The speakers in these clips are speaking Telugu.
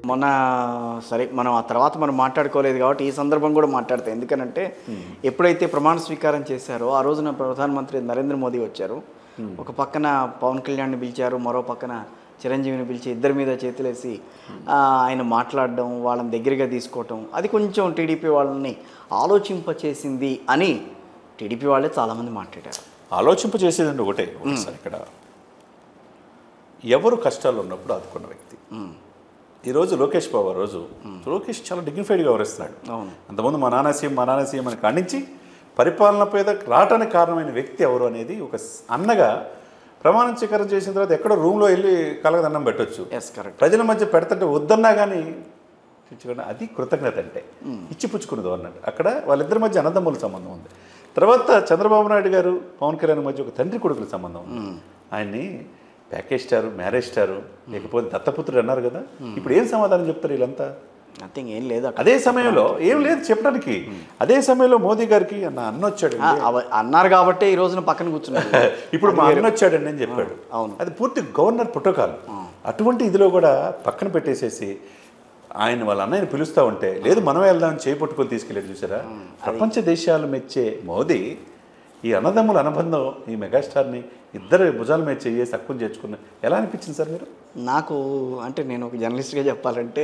మొన్న సరే మనం ఆ తర్వాత మనం మాట్లాడుకోలేదు కాబట్టి ఈ సందర్భం కూడా మాట్లాడతాం. ఎందుకనంటే ఎప్పుడైతే ప్రమాణ స్వీకారం చేశారో ఆ రోజున ప్రధానమంత్రి నరేంద్ర మోదీ వచ్చారు. ఒక పక్కన పవన్ కళ్యాణ్ని పిలిచారు, మరో పక్కన చిరంజీవిని పిలిచి ఇద్దరి మీద చేతులేసి ఆయన మాట్లాడడం, వాళ్ళని దగ్గరగా తీసుకోవటం, అది కొంచెం టీడీపీ వాళ్ళని ఆలోచింపచేసింది అని టీడీపీ వాళ్ళే చాలామంది మాట్లాడారు. ఆలోచింపచేసేదండి ఒకసారి ఇక్కడ ఎవరు కష్టాలు ఉన్నప్పుడు ఆదుకున్న వ్యక్తి. ఈరోజు లోకేష్ బాబు లోకేష్ చాలా డిగ్నిఫైడ్గా వ్యవహరిస్తున్నాడు. అంతకుముందు మా నాన్న సీఎం అని ఖండించి పరిపాలన మీద రావటానికి కారణమైన వ్యక్తి ఎవరు అనేది ఒక అన్నగా ప్రమాణ స్వీకారం చేసిన తర్వాత ఎక్కడో రూమ్లో వెళ్ళి కలగదన్నం పెట్టవచ్చు. ప్రజల మధ్య పెడతంటే వద్దన్నా కానీ అది కృతజ్ఞత అంటే ఇచ్చిపుచ్చుకున్నది అన్నట్టు. అక్కడ వాళ్ళిద్దరి మధ్య అన్నదమ్ముల సంబంధం ఉంది. తర్వాత చంద్రబాబు నాయుడు గారు పవన్ కళ్యాణ్ మధ్య ఒక తండ్రి కొడుకుల సంబంధం ఉంది. ఆయన్ని ప్యాకేజ్ స్టారు, మ్యారేజ్ స్టారు, లేకపోతే దత్తపుత్రుడు అన్నారు కదా. ఇప్పుడు ఏం సమాధానం చెప్తారు వీళ్ళంతా? నథింగ్, ఏం లేదు. అదే సమయంలో ఏం లేదు చెప్పడానికి. అదే సమయంలో మోదీ గారికి అన్న వచ్చాడు అన్నారు కాబట్టి ఈ రోజున పక్కన కూర్చున్నారు. ఇప్పుడు మా అన్న వచ్చాడండి అని చెప్పాడు. అవును, అది పూర్తి గవర్నర్ ప్రోటోకాల్. అటువంటి ఇదిలో కూడా పక్కన పెట్టేసేసి ఆయన వాళ్ళ అన్నయ్యని పిలుస్తూ ఉంటే లేదు మనమే వెళ్దామని చేపట్టుకొని తీసుకెళ్ళాడు. చూసారా, ప్రపంచ దేశాలు మెచ్చే మోదీ ఈ అన్నదమ్ముల అనుబంధం, ఈ మెగాస్టార్ని ఇద్దరు భుజాల మీద చేసి తక్కువ చేర్చుకున్న ఎలా అనిపించింది సార్ మీరు? నాకు అంటే నేను ఒక జర్నలిస్ట్గా చెప్పాలంటే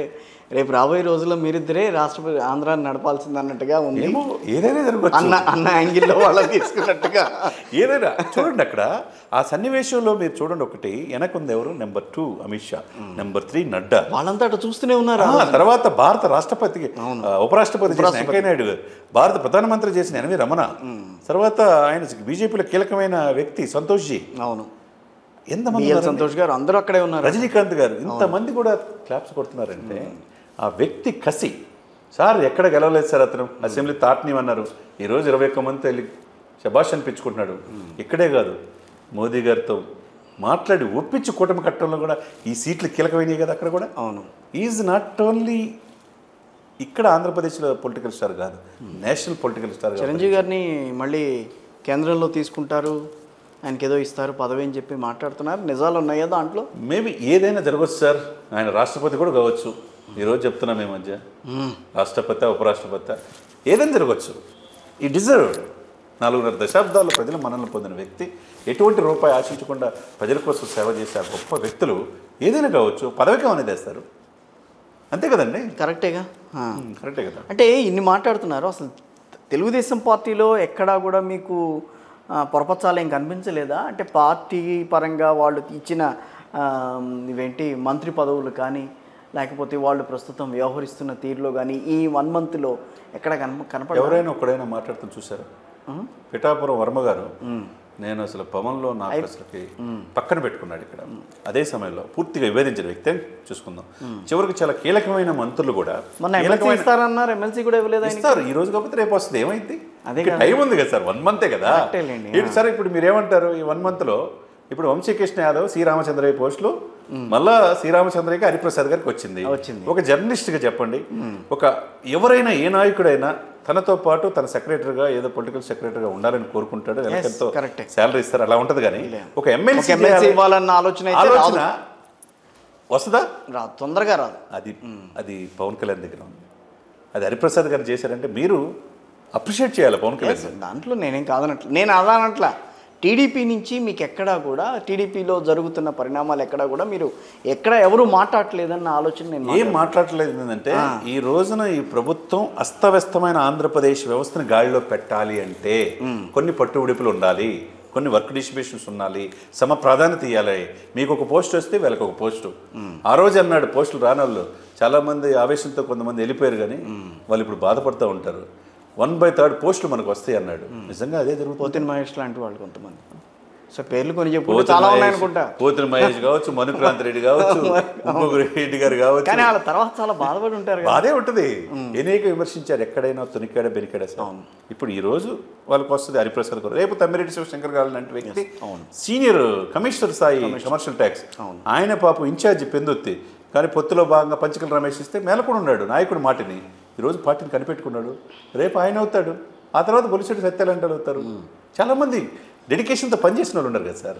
రేపు రాబోయే రోజుల్లో మీరిద్దరే రాష్ట్రపతి ఆంధ్రాన్ని నడపాల్సింది అన్నట్టుగా ఉంది. ఏదైనా జరగవచ్చు అన్న యాంగిల్లో వాళ్ళని తీసుకున్నట్టుగా ఏదైనా చూడండి. అక్కడ ఆ సన్నివేశంలో మీరు చూడండి, ఒకటి వెనకుంది ఎవరు, నెంబర్ 2 అమిత్ షా, నెంబర్ 3 నడ్డా, వాళ్ళంతా అటు చూస్తూనే ఉన్నారు. తర్వాత భారత రాష్ట్రపతికి ఉపరాష్ట్రపతి చేసిన వెంకయ్య నాయుడు గారు, భారత ప్రధానమంత్రి చేసిన ఎన్వి రమణ, తర్వాత ఆయన బీజేపీలో కీలకమైన వ్యక్తి సంతోష్ జీ, అవును, ఎంతమంది, సంతోష్ గారు, అందరూ అక్కడే ఉన్నారు, రజనీకాంత్ గారు, ఇంతమంది కూడా క్లాప్స్ కొడుతున్నారంటే ఆ వ్యక్తి కసి. సార్ ఎక్కడ గెలవలేదు సార్, అతను అసెంబ్లీ తాటనివన్నారు, ఈరోజు 21 మంది వెళ్ళి శభాష్ అనిపించుకుంటున్నాడు. ఇక్కడే కాదు, మోదీ గారితో మాట్లాడి ఒప్పించి కూటమి కట్టడంలో కూడా ఈ సీట్లు కీలకమైనవి కదా అక్కడ కూడా. అవును, ఈజ్ నాట్ ఓన్లీ ఇక్కడ ఆంధ్రప్రదేశ్లో పొలిటికల్ స్టార్ కాదు, నేషనల్ పొలిటికల్ స్టార్. చిరంజీవి గారిని మళ్ళీ కేంద్రంలో తీసుకుంటారు, ఆయనకి ఏదో ఇస్తారు పదవి అని చెప్పి మాట్లాడుతున్నారు. నిజాలు ఉన్నాయా దాంట్లో? మేబీ ఏదైనా జరగవచ్చు సార్. ఆయన రాష్ట్రపతి కూడా కావచ్చు. ఈరోజు చెప్తున్నాం ఈ మధ్య రాష్ట్రపతి, ఉపరాష్ట్రపతి, ఏదైనా జరగవచ్చు. ఈ డిజర్వ్డ్ 4.5 దశాబ్దాల్లో ప్రజల మనల్ని పొందిన వ్యక్తి, ఎటువంటి రూపాయి ఆశించకుండా ప్రజల కోసం సేవ చేసే గొప్ప వ్యక్తులు ఏదైనా కావచ్చు. పదవికి ఏమైనా తెస్తారు, అంతే కదండి. కరెక్టే కదా. అంటే ఇన్ని మాట్లాడుతున్నారు, అసలు తెలుగుదేశం పార్టీలో ఎక్కడా కూడా మీకు పొరపచ్చాలు ఏం కనిపించలేదా? అంటే పార్టీ పరంగా వాళ్ళు ఇచ్చిన ఇవేంటి మంత్రి పదవులు కానీ, లేకపోతే వాళ్ళు ప్రస్తుతం వ్యవహరిస్తున్న తీరులో కానీ ఈ 1 మంత్లో ఎక్కడ కనపడ ఎవరైనా ఒక్కడైనా మాట్లాడుతూ చూసారా? పిఠాపురం వర్మ గారు, నేను అసలు పవన్లో నాకు అసలుకి పక్కన పెట్టుకున్నాడు ఇక్కడ. అదే సమయంలో పూర్తిగా విభేదించిన వ్యక్తి చూసుకుందాం. చివరికి చాలా కీలకమైన మంత్రులు కూడా ఇస్తారన్నారు, ఎమ్మెల్సీ కూడా ఇవ్వలేదు. ఇస్తారు, ఈ రోజు కాకపోతే రేపు వస్తుంది. ఏమైంది, టైం ఉంది కదా సార్, 1 మంతే కదా. సరే, ఇప్పుడు మీరు ఏమంటారు? ఈ 1 మంత్లో ఇప్పుడు వంశీకృష్ణ యాదవ్, శ్రీరామచంద్రయ్య పోస్టులు మళ్ళా శ్రీరామచంద్రయ్యకి హరిప్రసాద్ గారికి వచ్చింది. ఒక జర్నలిస్ట్గా చెప్పండి, ఒక ఎవరైనా ఏ నాయకుడైనా తనతో పాటు తన సెక్రటరీగా ఏదో పొలిటికల్ సెక్రటరీగా ఉండాలని కోరుకుంటాడు, ఎంతో శాలరీ ఇస్తారు, అలా ఉంటుంది. కానీ ఒక ఎమ్మెల్సీ ఇవ్వాలన్న ఆలోచన వస్తుందా? తొందరగా రాదు. అది పవన్ కళ్యాణ్ దగ్గర ఉంది. అది హరిప్రసాద్ గారు చేశారంటే మీరు అప్రిషియేట్ చేయాలి పవన్ కళ్యాణ్. దాంట్లో నేనేం కాదనట్ల, నేను అదనట్లా. టీడీపీ నుంచి మీకు ఎక్కడా కూడా టీడీపీలో జరుగుతున్న పరిణామాలు ఎక్కడా కూడా మీరు ఎవరు మాట్లాడలేదన్న ఆలోచన నేను ఏం మాట్లాడలేదు. ఏంటంటే ఈ రోజున ఈ ప్రభుత్వం అస్తవ్యస్తమైన ఆంధ్రప్రదేశ్ వ్యవస్థను గాడిలో పెట్టాలి అంటే కొన్ని పట్టుబిడుపులు ఉండాలి, కొన్ని వర్క్ డిస్ట్రిబ్యూషన్స్ ఉండాలి, సమ ప్రాధాన్యత ఇవ్వాలి. మీకు ఒక పోస్ట్ వస్తే వీళ్ళకి ఒక పోస్టు. ఆ రోజు అన్నాడు పోస్టులు రాని వాళ్ళు చాలామంది ఆవేశంతో కొంతమంది వెళ్ళిపోయారు, కానీ వాళ్ళు ఇప్పుడు బాధపడుతూ ఉంటారు. 1/3 పోస్టులు మనకు వస్తాయి అన్నాడు. నిజంగా అదే జరుగుతుంది. పోతిన మహేష్ లాంటి వాళ్ళు కొంతమంది, సో పేర్లు కొన్ని చెప్పు, చాలా ఉన్నాయనుకుంటా. పోతిన మహేష్ కావచ్చు, మనుక్రాంత్ రెడ్డి కావచ్చు, రెడ్డి గారు కావచ్చు, కానీ వాళ్ళ తర్వాత చాలా బాధపడి ఉంటారు. బాధే ఉంటుంది. అనేక విమర్శించారు, ఎక్కడైనా తునికాడ బెనికాడ సార్. ఇప్పుడు ఈ రోజు వాళ్ళకి వస్తుంది హరిప్రసాద్ గారు, రేపు తమ్మిరెడ్డి శివశంకర్ గారు లాంటి వ్యక్తి, సీనియర్ కమిషనర్ స్థాయి కమర్షియల్ ట్యాక్స్, ఆయన పాపం ఇన్ఛార్జి పెందొత్తి, కానీ పొత్తులో భాగంగా పంచకల రమేష్ ఇస్తే మేలకుండా ఉన్నాడు నాయకుడు మాటిని. ఈరోజు పార్టీని కనిపెట్టుకున్నాడు, రేపు ఆయన అవుతాడు, ఆ తర్వాత బొలిశెట్టి సత్యాలంటే అవుతారు. చాలామంది డెడికేషన్తో పనిచేసిన వాళ్ళు ఉన్నారు కదా సార్.